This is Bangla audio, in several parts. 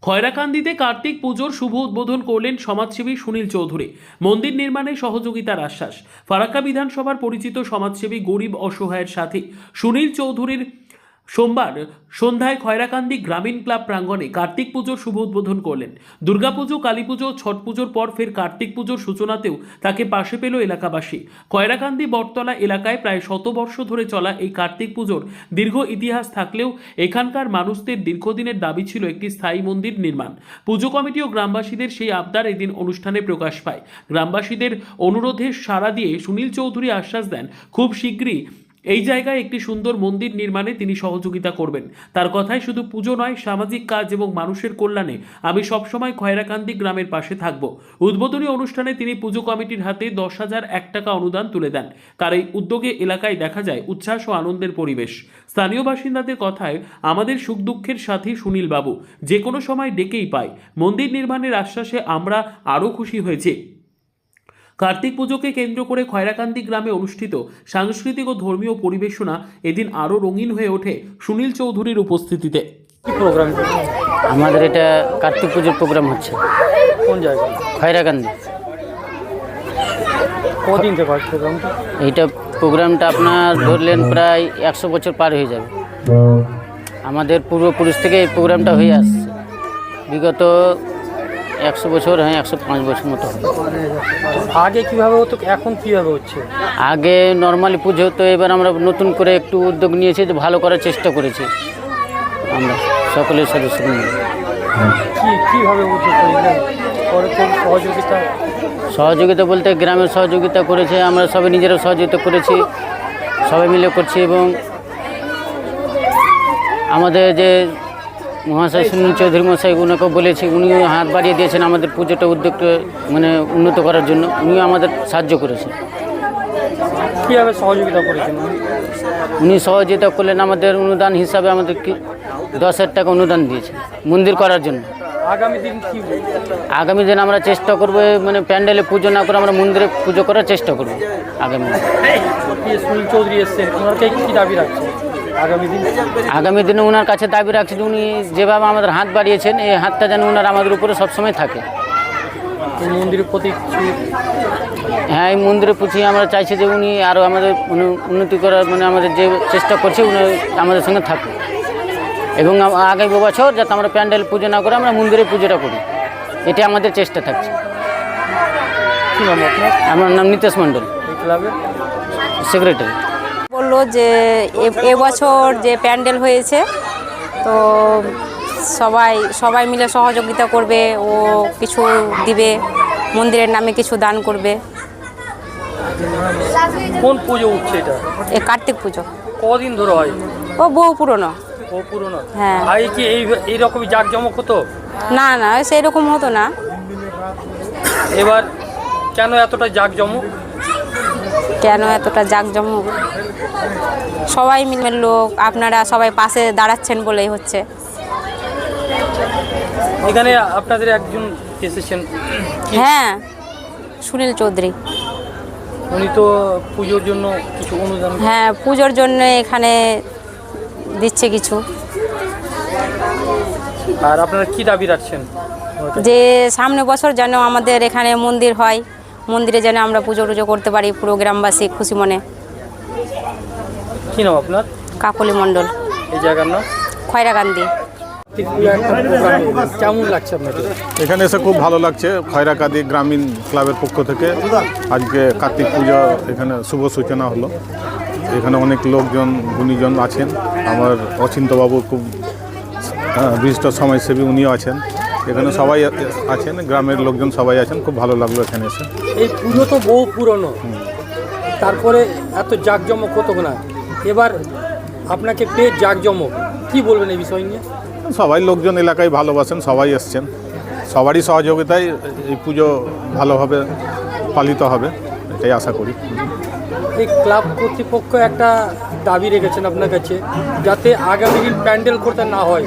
খয়রাকান্দিতে কার্তিক পুজোর শুভ উদ্বোধন করলেন সমাজসেবী সুনীল চৌধুরী। মন্দির নির্মাণে সহযোগিতার আশ্বাস। ফারাক্কা বিধানসভার পরিচিত সমাজসেবী গরিব অসহায়ের সাথী সুনীল চৌধুরীর সোমবার সন্ধ্যায় খয়রাকান্দি গ্রামীণ ক্লাব প্রাঙ্গণে কার্তিক পুজোর শুভ উদ্বোধন করলেন। দুর্গাপুজো, কালী পুজো, ছট পুজোর পর ফের কার্তিক পুজোর সূচনাতেও তাকে পাশে পেল এলাকাবাসী। খয়রাকান্দি বটতলা এলাকায় প্রায় 100 বর্ষ ধরে চলা এই কার্তিক পুজোর দীর্ঘ ইতিহাস থাকলেও এখানকার মানুষদের দীর্ঘদিনের দাবি ছিল একটি স্থায়ী মন্দির নির্মাণ। পুজো কমিটি ও গ্রামবাসীদের সেই আবদার এদিন অনুষ্ঠানে প্রকাশ পায়। গ্রামবাসীদের অনুরোধে সাড়া দিয়ে সুনীল চৌধুরী আশ্বাস দেন খুব শীঘ্রই এই জায়গায় একটি সুন্দর মন্দির নির্মাণে তিনি সহযোগিতা করবেন। তার কথায় শুধু পুজো নয়, সামাজিক কাজ এবং মানুষের কল্যাণে আমি সবসময় খয়রাকান্দি গ্রামের পাশে থাকব। উদ্বোধনী অনুষ্ঠানে তিনি পুজো কমিটির হাতে 10,001 টাকা অনুদান তুলে দেন। তার এই উদ্যোগে এলাকায় দেখা যায় উচ্ছ্বাস ও আনন্দের পরিবেশ। স্থানীয় বাসিন্দাদের কথায়, আমাদের সুখ দুঃখের সাথী সুনীল বাবু যে কোনো সময় ডেকেই পায়। মন্দির নির্মাণের আশ্বাসে আমরা আরও খুশি হয়েছি। কার্তিক পুজোকে কেন্দ্র করে খয়রাকান্দি গ্রামে অনুষ্ঠিত সাংস্কৃতিক ও ধর্মীয় পরিবেশনা এদিন আরও রঙিন হয়ে ওঠে সুনীল চৌধুরীর উপস্থিতিতে। প্রোগ্রাম আমাদের এটা কার্তিক পুজোর প্রোগ্রাম হচ্ছে। কোন জায়গায়? খয়রাকান্দি। কদিন থেকে হয় প্রোগ্রামটা? এইটা প্রোগ্রামটা আপনার ধরলেন প্রায় 100 বছর পার হয়ে যাবে। আমাদের পূর্বপুরুষ থেকে এই প্রোগ্রামটা হয়ে আসছে। বিগত 100 বছর, হ্যাঁ 105 বছর মতো হবে। আগে কীভাবে হতো, এখন কীভাবে হচ্ছে? আগে নর্মালি পুজো হতো, এবার আমরা নতুন করে একটু উদ্যোগ নিয়েছি, যে ভালো করার চেষ্টা করেছি আমরা সকলের সদস্য নিয়ে। কীভাবে উদ্যোগ করলেন? সহযোগিতা সহযোগিতা বলতে গ্রামের সহযোগিতা করেছে, আমরা সবাই নিজেরা সহযোগিতা করেছি, সবাই মিলে করছি। এবং আমাদের যে মহাশয় সুনীল চৌধুরী মশাই, ওনাকেও বলেছি, উনিও হাত বাড়িয়ে দিয়েছেন আমাদের পুজোটা উদ্যোগটা মানে উন্নত করার জন্য। উনিও আমাদের সাহায্য করেছেন। কীভাবে সহযোগিতা করেছেন? উনি সহযোগিতা করলেন, আমাদের অনুদান হিসাবে আমাদেরকে 10,000 টাকা অনুদান দিয়েছেন মন্দির করার জন্য। আগামী দিন কি? আগামী দিন আমরা চেষ্টা করবো, মানে প্যান্ডেলে পুজো না করে আমরা মন্দিরে পুজো করার চেষ্টা করবো আগামী দিন। সুনীল চৌধুরী এসছেন, ওনাকে কী দাবি রাখছেন আগামী দিনে? ওনার কাছে দাবি রাখছে যে উনি যেভাবে আমাদের হাত বাড়িয়েছেন, এই হাতটা যেন ওনার আমাদের উপরে সবসময় থাকে। মন্দিরের প্রতি, হ্যাঁ, এই মন্দিরের প্রতি আমরা চাইছি যে উনি আরও আমাদের উন্নতি করার, মানে আমাদের যে চেষ্টা করছে উনি আমাদের সঙ্গে থাকুন। এবং আগামী বছর যাতে আমরা প্যান্ডেল পুজো না করে আমরা মন্দিরে পুজোটা করি, এটা আমাদের চেষ্টা থাকছে। কী নাম আপনার? আমার নাম নিতেশ মণ্ডল, ক্লাবের সেক্রেটারি। বললো যে এবছর যে প্যান্ডেল হয়েছে, তো সবাই মিলে সহযোগিতা করবে, ও কিছু দিবে, মন্দিরের নামে কিছু দান করবে। কোন পুজো উঠছে এটা? এ কার্তিক পুজো। কদিন ধরে হয়? ও বহু পুরনো। ও পুরনো? হ্যাঁ। আর কি এইরকমই জাঁকজমক হতো? না না, সেই রকম হতো না। এবার কেন এতটা জাঁকজমক? কেন এতটা জাঁকজমক? সবাই মিলে লোক, আপনারা সবাই পাশে দাঁড়াচ্ছেন বলেই হচ্ছে। এখানে আপনাদের একজন এসেছেন, হ্যাঁ, সুনীল চৌধুরী। উনি তো পুজোর জন্য কিছু অনুদান, হ্যাঁ, পুজোর জন্য এখানে দিচ্ছে কিছু। আর আপনারা কি দাবি রাখছেন? যে সামনে বছর যেন আমাদের এখানে মন্দির হয়, মন্দিরে যেন আমরা পুজো টুজো করতে পারি পুরো গ্রামবাসী খুশি মনে। কি নাম আপনার? কাকলি মণ্ডল। এই জায়গার নাম? খয়রাকান্দি। কেমন লাগছে আপনাদের? এখানে এসে খুব ভালো লাগছে। খয়রাকান্দি গ্রামীণ ক্লাবের পক্ষ থেকে আজকে কার্তিক পুজো এখানে শুভ সূচনা হলো। এখানে অনেক লোকজন, গুণীজন আছেন। আমার অচিন্তবাবু খুব বিশিষ্ট সমাজসেবী, উনিও আছেন। এখানে সবাই আছেন, গ্রামের লোকজন সবাই আছেন। খুব ভালো লাগলো এখানে এসে। এই পুজো তো বহু পুরনো, তারপরে এত জাঁকজমক হতো না, এবার আপনাকে পেয়ে জাঁকজমক, কি বলবেন এই বিষয় নিয়ে? সবাই লোকজন এলাকায় ভালোবাসেন, সবাই এসছেন। সবারই সহযোগিতায় এই পুজো ভালোভাবে পালিত হবে, এটাই আশা করি। এই ক্লাব কর্তৃপক্ষ একটা দাবি রেখেছেন আপনার কাছে, যাতে আগামী দিন প্যান্ডেল করতে না হয়।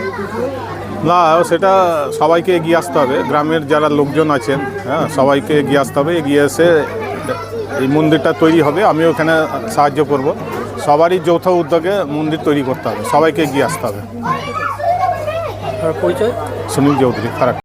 না, সেটা সবাইকে এগিয়ে আসতে হবে। গ্রামের যারা লোকজন আছেন, হ্যাঁ, সবাইকে এগিয়ে আসতে হবে। এগিয়ে এসে এই মন্দিরটা তৈরি হবে, আমি ওখানে সাহায্য করব। সবারই যৌথ উদ্যোগে মন্দির তৈরি করতে হবে, সবাইকে এগিয়ে আসতে হবে। আর পরিচয়? সুনীল চৌধুরী, ফারাক।